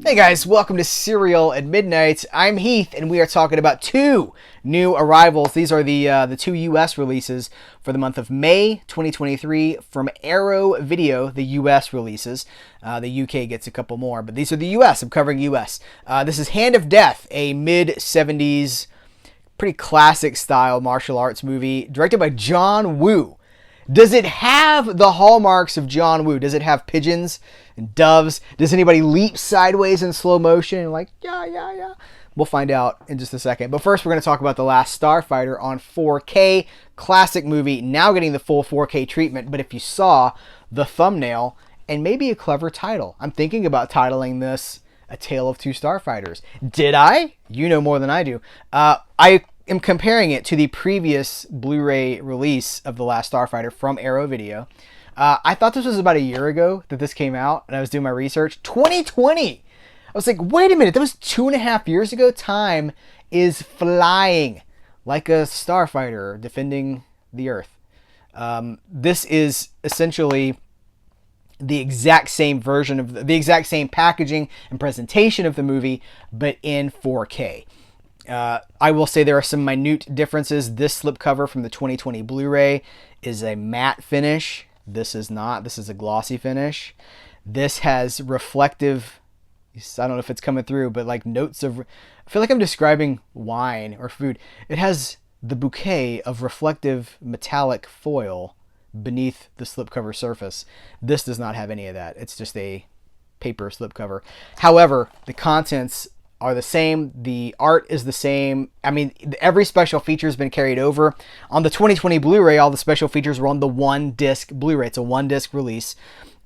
Hey guys, welcome to Cereal at Midnight. I'm Heath, and we are talking about two new arrivals. These are the two U.S. releases for the month of May 2023 from Arrow Video, the U.S. releases. The U.K. gets a couple more, but these are the U.S. I'm covering U.S. This is Hand of Death, a mid-70s, pretty classic style martial arts movie directed by John Woo. Does it have the hallmarks of John Woo? Does it have pigeons and doves? Does anybody leap sideways in slow motion and like, yeah? We'll find out in just a second. But first, we're going to talk about The Last Starfighter on 4K. Classic movie, now getting the full 4K treatment. But if you saw the thumbnail and maybe a clever title, I'm thinking about titling this A Tale of Two Starfighters. Did I? You know more than I do. I am comparing it to the previous Blu-ray release of The Last Starfighter from Arrow Video. I thought this was about a year ago that this came out, and I was doing my research. 2020! I was like, wait a minute, that was 2.5 years ago? Time is flying like a starfighter defending the Earth. This is essentially the exact same version of the exact same packaging and presentation of the movie, but in 4K. I will say there are some minute differences. This slipcover from the 2020 Blu-ray is a matte finish. This is not. This is a glossy finish. This has reflective, I don't know if it's coming through, but like notes of, I feel like I'm describing wine or food. It has the bouquet of reflective metallic foil beneath the slipcover surface. This does not have any of that. It's just a paper slipcover. However, the contents are the same. The art is the same. I mean, every special feature has been carried over. On the 2020 Blu-ray, all the special features were on the one-disc Blu-ray. It's a one-disc release.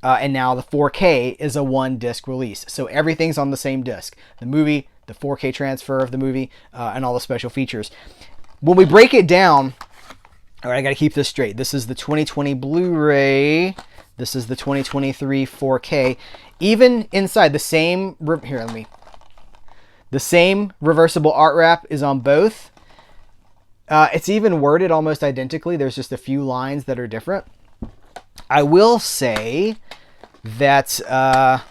And now the 4K is a one-disc release. So everything's on the same disc. The movie, the 4K transfer of the movie, and all the special features. When we break it down, all right, I got to keep this straight. This is the 2020 Blu-ray. This is the 2023 4K. Even inside the same... Here, the same reversible art wrap is on both. It's even worded almost identically. There's just a few lines that are different. I will say that... well,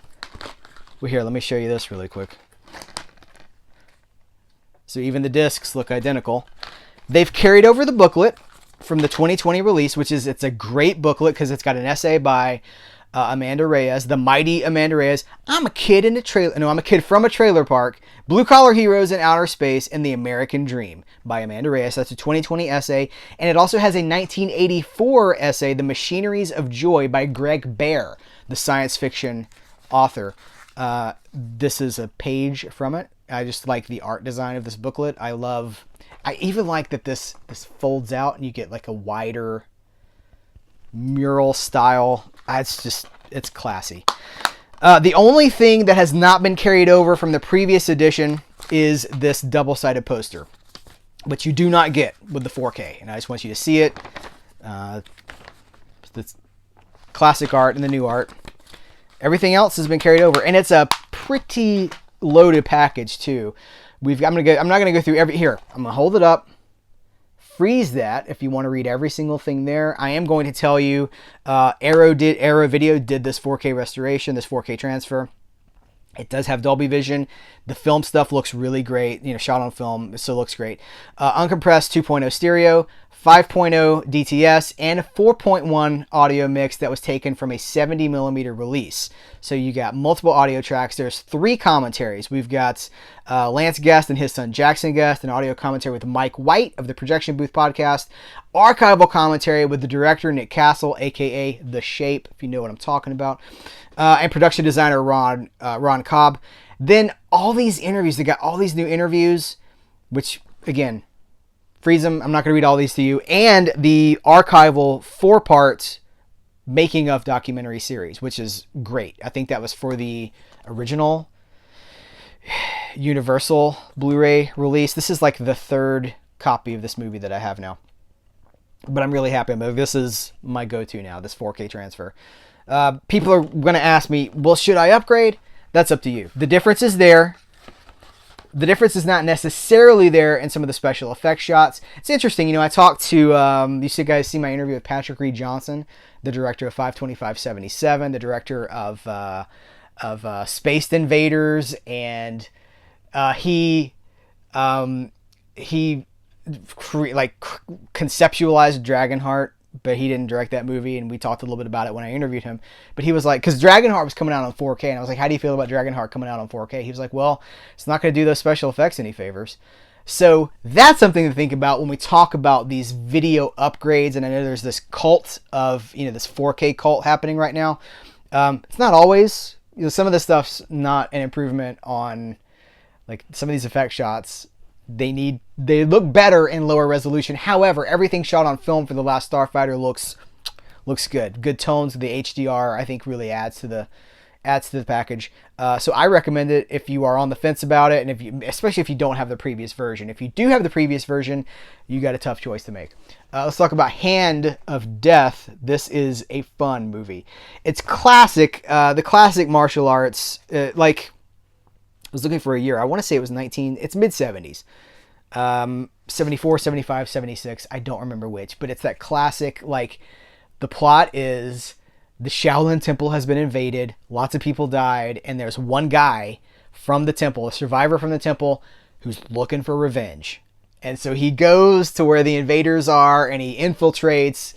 here, let me show you this really quick. So even the discs look identical. They've carried over the booklet from the 2020 release, it's a great booklet because it's got an essay by Amanda Reyes, the mighty Amanda Reyes. I'm a kid from a trailer park. Blue Collar Heroes in Outer Space and the American Dream by Amanda Reyes. That's a 2020 essay. And it also has a 1984 essay, The Machineries of Joy by Greg Bear, the science fiction author. This is a page from it. I just like the art design of this booklet. I even like that this folds out and you get like a wider mural style. It's classy. The only thing that has not been carried over from the previous edition is this double-sided poster, which you do not get with the 4K. And I just want you to see it. It's classic art and the new art. Everything else has been carried over, and it's a pretty loaded package too. I'm not gonna go through here. I'm gonna hold it up. Freeze that if you want to read every single thing there. I am going to tell you, Arrow Video did this 4K restoration, this 4K transfer. It does have Dolby Vision. The film stuff looks really great. Shot on film, it still looks great. Uncompressed 2.0 stereo, 5.0 DTS, and a 4.1 audio mix that was taken from a 70mm release. So you got multiple audio tracks. There's 3 commentaries. We've got Lance Guest and his son Jackson Guest, an audio commentary with Mike White of the Projection Booth podcast, archival commentary with the director Nick Castle, aka The Shape, if you know what I'm talking about, and production designer Ron Cobb. Then all these interviews, they got all these new interviews, which again, freeze them. I'm not going to read all these to you. And the archival 4-part making of documentary series, which is great. I think that was for the original Universal Blu-ray release. This is like the 3rd copy of this movie that I have now. But I'm really happy. This is my go-to now, this 4K transfer. People are going to ask me, well, should I upgrade? That's up to you. The difference is there. The difference is not necessarily there in some of the special effects shots. It's interesting, I talked to, you guys see my interview with Patrick Reed Johnson, the director of 52577, the director of space invaders, and he conceptualized Dragonheart, but he didn't direct that movie, and we talked a little bit about it when I interviewed him. But he was like, because Dragonheart was coming out on 4K, and I was like, how do you feel about Dragonheart coming out on 4K? He was like, well, it's not going to do those special effects any favors. So that's something to think about when we talk about these video upgrades. And I know there's this cult of, this 4K cult happening right now. It's not always, some of this stuff's not an improvement on, like, some of these effect shots. They look better in lower resolution. However, everything shot on film for The Last Starfighter looks good. Good tones. The HDR, I think, really adds to the package. So I recommend it if you are on the fence about it, and especially if you don't have the previous version. If you do have the previous version, you got a tough choice to make. Let's talk about Hand of Death. This is a fun movie. It's classic, the classic martial arts. I was looking for a year. I want to say it was it's mid-70s. 74, 75, 76. I don't remember which, but it's that classic, like, the plot is the Shaolin Temple has been invaded, lots of people died, and there's one guy from the temple, a survivor from the temple, who's looking for revenge. And so he goes to where the invaders are, and he infiltrates,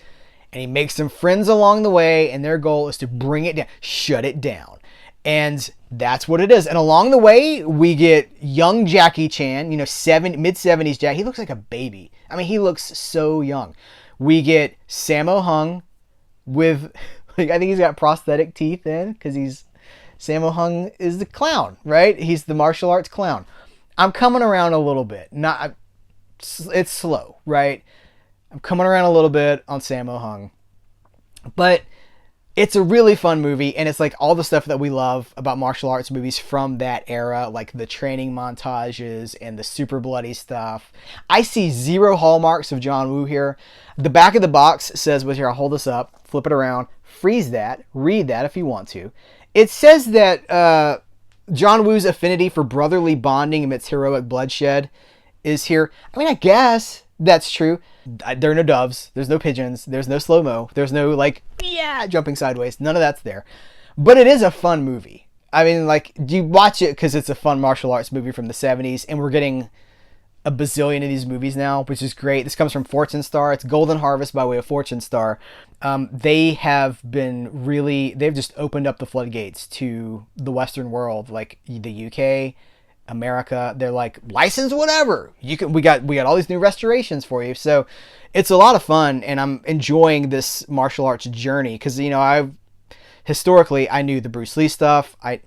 and he makes some friends along the way, and their goal is to bring it down, shut it down. And that's what it is. And along the way, we get young Jackie Chan, mid-70s Jack. He looks like a baby. I mean, he looks so young. We get Sammo Hung with, I think he's got prosthetic teeth in, because Sammo Hung is the clown, right? He's the martial arts clown. I'm coming around a little bit. It's slow, right? I'm coming around a little bit on Sammo Hung. But it's a really fun movie, and it's like all the stuff that we love about martial arts movies from that era, like the training montages and the super bloody stuff. I see zero hallmarks of John Woo here. The back of the box says, here, I'll hold this up, flip it around, freeze that, read that if you want to. It says that John Woo's affinity for brotherly bonding amidst heroic bloodshed is here. I mean, I guess that's true. There are no doves. There's no pigeons. There's no slow-mo. There's no, jumping sideways. None of that's there. But it is a fun movie. I mean, you watch it because it's a fun martial arts movie from the 70s, and we're getting a bazillion of these movies now, which is great. This comes from Fortune Star. It's Golden Harvest by way of Fortune Star. They've just opened up the floodgates to the Western world, like the UK, America. They're like, license whatever we got all these new restorations for you. So it's a lot of fun, and I'm enjoying this martial arts journey because historically I knew the Bruce Lee stuff. I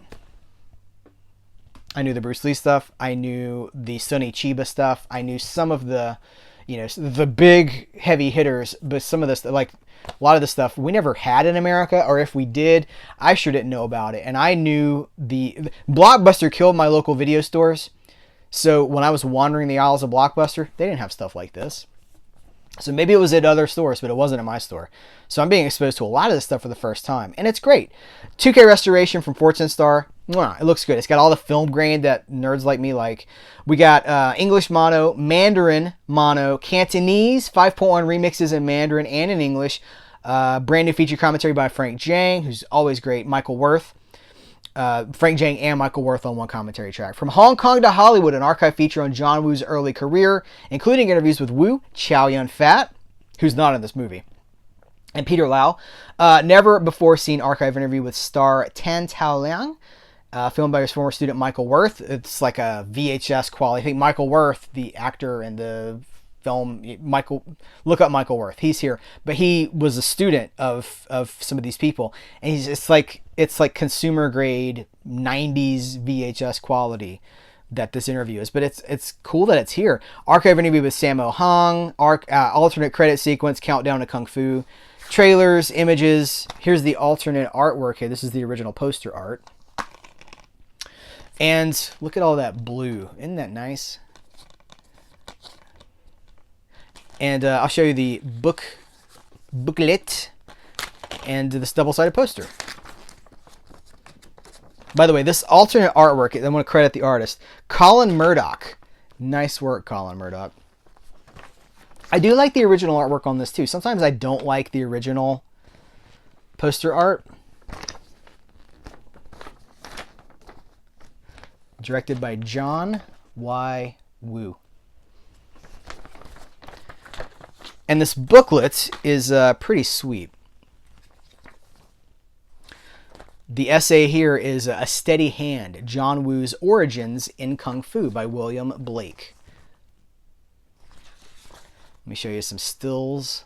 knew the Bruce Lee stuff. I knew the Sonny Chiba stuff. I knew some of the the big heavy hitters, but some of this, like a lot of the stuff we never had in America, or if we did, I sure didn't know about it. And I knew the Blockbuster killed my local video stores. So when I was wandering the aisles of Blockbuster, they didn't have stuff like this. So maybe it was at other stores, but it wasn't at my store. So I'm being exposed to a lot of this stuff for the first time, and it's great. 2K restoration from Fortune Star. It looks good. It's got all the film grain that nerds like me like. We got English mono, Mandarin mono, Cantonese 5.1 remixes in Mandarin and in English. Brand new feature commentary by Frank Jang, who's always great. Michael Worth. Frank Jang and Michael Worth on one commentary track. From Hong Kong to Hollywood, an archive feature on John Woo's early career, including interviews with Woo, Chow Yun-fat, who's not in this movie, and Peter Lau. Never before seen archive interview with star Tan Tao Liang, filmed by his former student Michael Worth. It's like a VHS quality. I think Michael Worth, the actor in the film, look up Michael Worth. He's here, but he was a student of some of these people, and it's like consumer grade 90s VHS quality that this interview is. But it's cool that it's here. Archive interview with Sammo Hung, alternate credit sequence, countdown to Kung Fu, trailers, images. Here's the alternate artwork here. This is the original poster art. And look at all that blue. Isn't that nice? And I'll show you the booklet and this double-sided poster. By the way, this alternate artwork, I'm going to credit the artist, Colin Murdoch. Nice work, Colin Murdoch. I do like the original artwork on this too. Sometimes I don't like the original poster art. directed by John Y. Woo. And this booklet is pretty sweet. The essay here is A Steady Hand, John Woo's Origins in Kung Fu by William Blake. Let me show you some stills.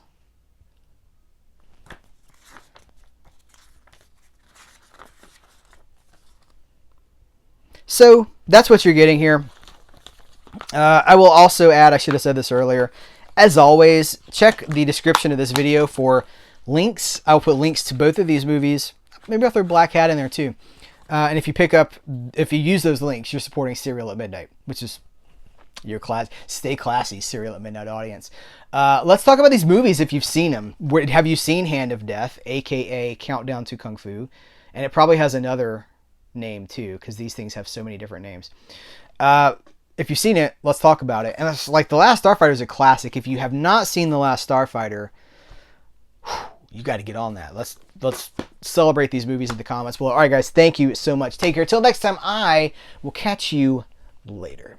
So that's what you're getting here. I will also add, I should have said this earlier, as always, check the description of this video for links. I'll put links to both of these movies. Maybe I'll throw Black Hat in there too. And if you use those links, you're supporting Cereal at Midnight, which is your class. Stay classy, Cereal at Midnight audience. Let's talk about these movies if you've seen them. Have you seen Hand of Death, aka Countdown to Kung Fu? And it probably has another name too, because these things have so many different names. If you've seen it, let's talk about it. And it's like The Last Starfighter is a classic. If you have not seen The Last Starfighter, you got to get on that. Let's celebrate these movies in the comments. Well, all right, guys, thank you so much. Take care. Till next time, I will catch you later.